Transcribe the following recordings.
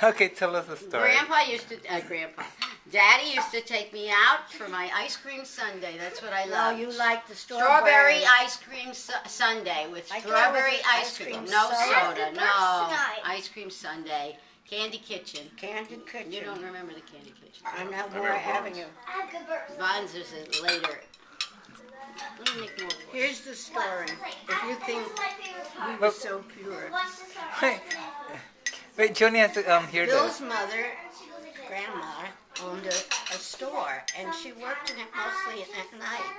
Okay, tell us a story. Daddy used to take me out for my ice cream sundae. That's what I love. No, you like the strawberry ice cream sundae with strawberry ice cream. No soda, no. Ice cream sundae. Candy Kitchen. Candy Kitchen. You don't remember the Candy Kitchen. On Elmore Avenue. Buns is later. Let me make more. Here's the story. If you think we were so pure. Wait, Joni has to hear Bill's this. mother, grandma, owned a store, and she worked in it mostly at night.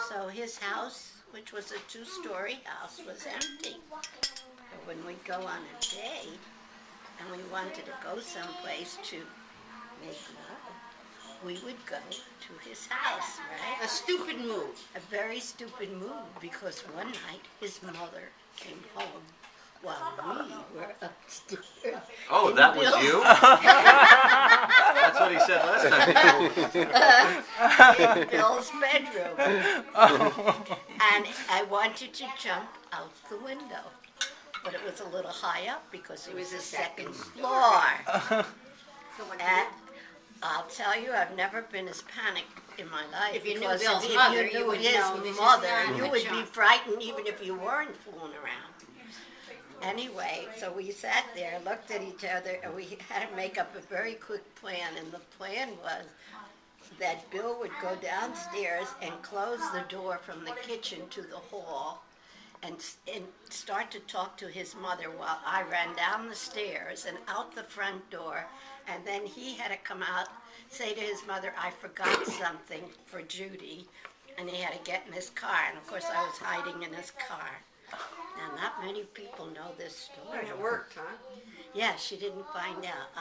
So his house, which was a two-story house, was empty. But when we'd go on a day, and we wanted to go someplace to make love, we would go to his house, right? A stupid move. A very stupid move, because one night his mother came home while we were upstairs. Oh, that was you? That's what he said last time. In Bill's bedroom. And I wanted to jump out the window. But it was a little high up because it was the second floor. And I'll tell you, I've never been as panicked in my life. If you knew because Bill's if mother, you knew you would his know this is mother, not you a would be jump. frightened even if you weren't fooling around. Anyway, so we sat there, looked at each other, and we had to make up a very quick plan. And the plan was that Bill would go downstairs and close the door from the kitchen to the hall and start to talk to his mother while I ran down the stairs and out the front door. And then he had to come out, say to his mother, I forgot something for Judy. And he had to get in his car. And of course I was hiding in his car. Now, not many people know this story. It worked, huh? Yeah, she didn't find out.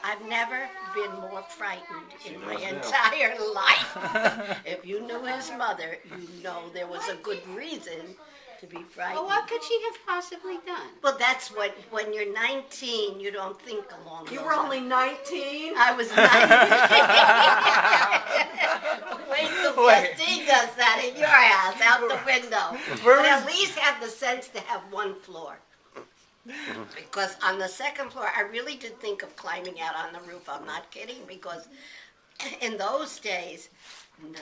I've never been more frightened in my entire life. If you knew his mother, you know there was a good reason to be frightened. Well, what could she have possibly done? Well, that's what, when you're 19, you don't think along those You were only 19? I was 19. Wait till Justine does that in your house, out the window. But at least have the sense to have one floor. Because on the second floor, I really did think of climbing out on the roof. I'm not kidding, because in those days,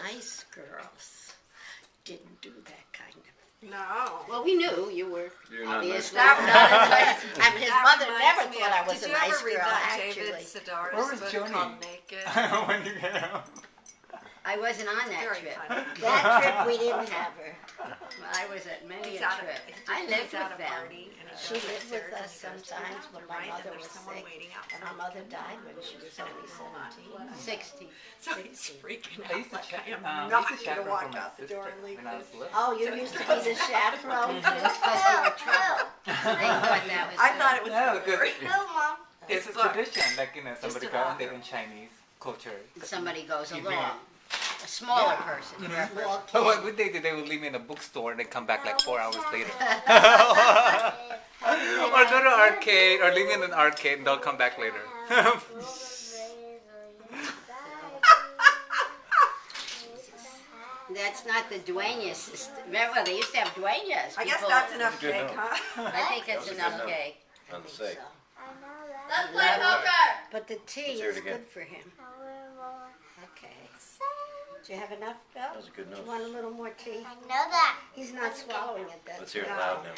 nice girls didn't do that kind of. No. Well, we knew you were obviously Not a nice. I mean, his mother reminds never me thought I of- was a Did nice you ever read girl, that actually. David Sedaris Where was book Joni? called Naked? When you get out. I wasn't on that Very trip. funny. That trip, we didn't have her. I was at many He's a at trip. a- I lived he's at with a them. party, and he She goes lived with upstairs us and he goes to sometimes when the my right, and mother there's was someone sick. waiting And outside. my mother died when she was only 17. 60. So he's freaking I out used to like check. I am I not used to going to chaperone walk for my out the door and sister leave when I was this. little. Oh, you used to be the chaperone? Because we were trouble. They thought that was I thought it was No, very. It's a book. tradition, like, you know, somebody a got book. on there in Chinese culture. somebody goes You bring along. A smaller person. Small Oh, what kid. would they do? They would leave me in a bookstore and then come back like 4 hours later. Or go to arcade, or leave me in an arcade and they'll come back later. That's not the dueña system. Remember, they used to have dueñas. I guess People- that's enough Good cake, note. huh? I think it's enough cake. On the sake. Let's play poker. But the tea Let's hear it is again. good for him. Okay. Do you have enough, Bill? That was a good Do note. you want a little more tea? I know that. He's not swallowing it, that's Let's hear it No. loud now.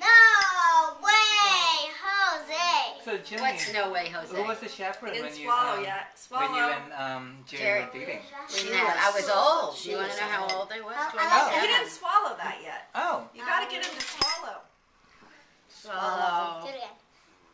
No way, Jose. So, Jimmy, What's no way, who Jose? was the chaperone He when didn't you, swallow yet. when you Swallow. and Jerry Jerry. were dating? I was old. She You want was to know how old. old I was? Oh, He 27. didn't swallow that yet. Oh. You gotta get him to swallow. Swallow. Do it again.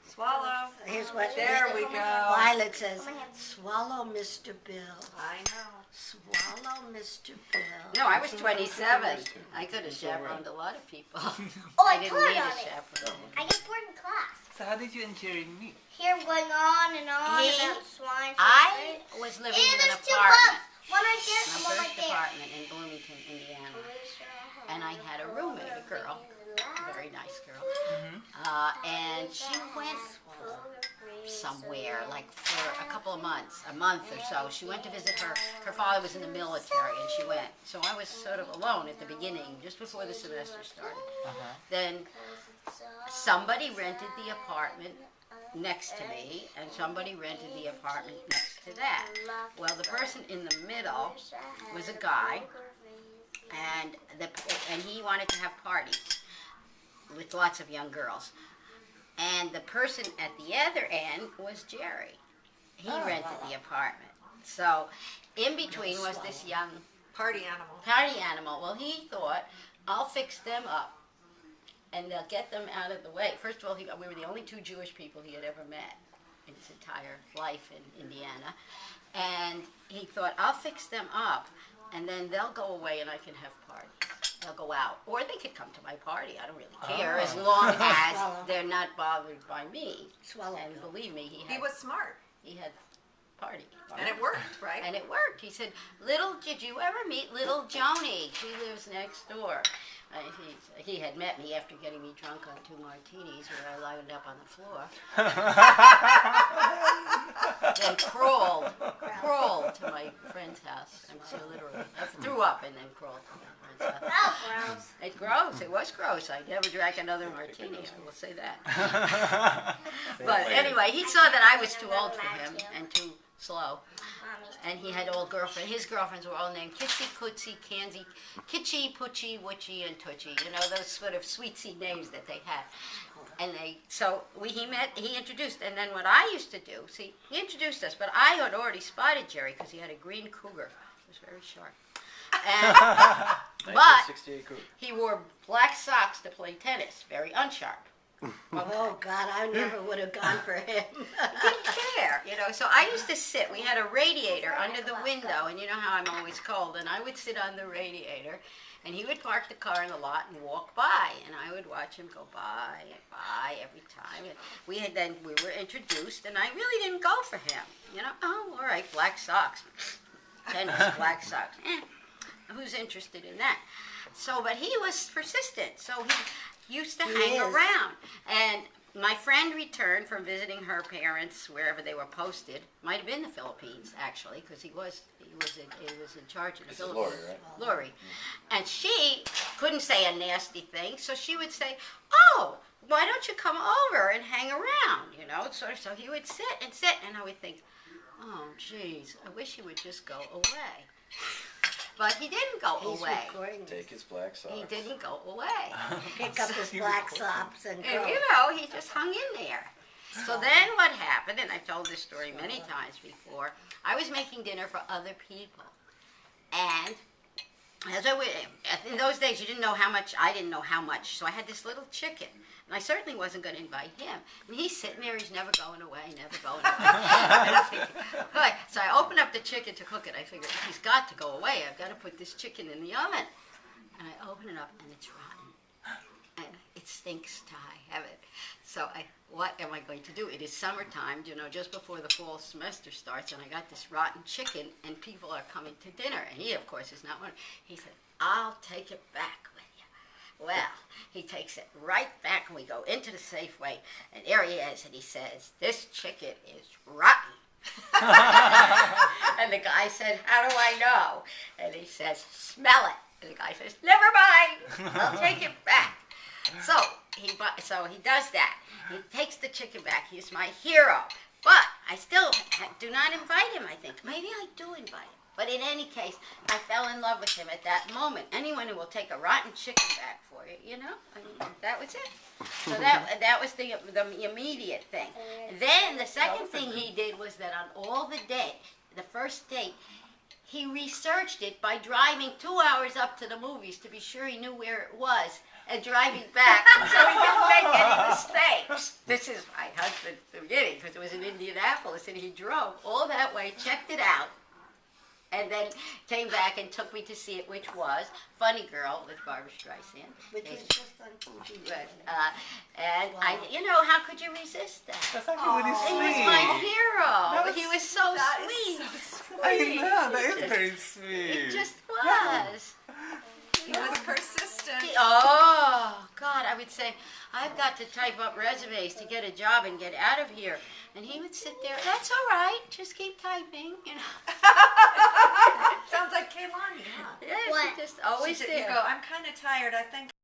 Swallow. Here's what There we go. Violet says, swallow, Mr. Bill. I know. Swallow, Mr. Bill. No, I was 27. I could have chaperoned a lot of people. Oh, I I didn't put need a on it. chaperone. I get bored in class. So how did you and Jerry meet? Here going on and on He- about swine. I was living Ew, in an there's two apartment. bugs. One right there My and one first right there. apartment in Bloomington, Indiana. And I had a roommate, a girl, a very nice girl. And she went somewhere, like for a couple of months, a month or so. She went to visit her father was in the military, and she went. So I was sort of alone at the beginning, just before the semester started. Then somebody rented the apartment next to me, and somebody rented the apartment next to that. Well, the person in the middle was a guy, and he wanted to have parties with lots of young girls. And the person at the other end was Jerry. He rented the apartment. So in between was this young Party animal. party animal. Well, he thought, I'll fix them up, and they'll get them out of the way. First of all, we were the only two Jewish people he had ever met in his entire life in Indiana. And he thought, I'll fix them up, and then they'll go away and I can have parties. They'll go out. Or they could come to my party. I don't really care, as long as they're not bothered by me. And believe me, He was smart. he had party. And it worked, right? And it worked. He said, did you ever meet little Joni? She lives next door. He had met me after getting me drunk on 2 martinis where I lined up on the floor. And crawled to my friend's house. I'm so literally. I threw up and then crawled to my friend's house. That was gross. It's gross. It was gross. I never drank another martini. I will say that. But anyway, he saw that I was too old for him and too slow. And he had old girlfriends. His girlfriends were all named Kitsy, Kootsy, Kansy, Kitchy, Poochie, Woochie, and Tootchie. You know, those sort of sweet-seed names that they had. And he introduced, and then what I used to do, see, he introduced us, but I had already spotted Jerry because he had a green cougar. It was very sharp. And, but 1968 Cougar. he wore black socks to play tennis, very unsharp. Oh, God, I never would have gone for him. Didn't care, you know. So I used to sit. We had a radiator under the window, and you know how I'm always cold. And I would sit on the radiator, and he would park the car in the lot and walk by, and I would watch him go by and by every time. And we were introduced, and I really didn't go for him, you know. Oh, all right, black socks, tennis, black socks. Who's interested in that? So, but he was persistent. So he used to hang around. And my friend returned from visiting her parents wherever they were posted. Might have been the Philippines, actually, because he was in charge of the Philippines. Lori, right? Lori. And she couldn't say a nasty thing, so she would say, "Oh, why don't you come over and hang around?" You know. So he would sit, and I would think, "Oh, geez, I wish he would just go away." But he didn't go away. Take his black socks. He didn't go away. Pick up his black socks and go. And, you know, he just hung in there. So then what happened, and I've told this story many times before, I was making dinner for other people. And in those days, you didn't know how much, I didn't know how much. So I had this little chicken. And I certainly wasn't going to invite him. And he's sitting there, he's never going away, never going away. And I'm thinking, all right. So I open up the chicken to cook it. I figured, he's got to go away. I've got to put this chicken in the oven. And I open it up, and it's rotten. And it stinks to high heaven. So what am I going to do? It is summertime, you know, just before the fall semester starts, and I got this rotten chicken, and people are coming to dinner. And he, of course, is not one. He said, "I'll take it back with you." Well, he takes it right back, and we go into the Safeway, and there he is, and he says, "This chicken is rotten." And the guy said, "How do I know?" And he says, "Smell it." And the guy says, "Never mind, I'll take it back." So he does that. He takes the chicken back. He's my hero. But I still do not invite him, I think. Maybe I do invite him. But in any case, I fell in love with him at that moment. Anyone who will take a rotten chicken back for you, you know? I mean, that was it. So that was the immediate thing. Then the second thing he did was that on the first date, he researched it by driving 2 hours up to the movies to be sure he knew where it was, and driving back so he didn't make any mistakes. This is my husband's beginning, because it was in Indianapolis, and he drove all that way, checked it out, and then came back and took me to see it, which was Funny Girl with Barbra Streisand. Which was just on TV. And you know, how could you resist that? That's actually really He sweet. was my hero. That's- He was so That sweet. is so sweet. I know, that is very sweet. It just was. He was persistent. Oh, God, I would say, "I've got to type up resumes to get a job and get out of here." And he would sit there, "That's all right, just keep typing," you know. Sounds like came on you, huh? Yes, What? he just always You there. go, "I'm kind of tired. I think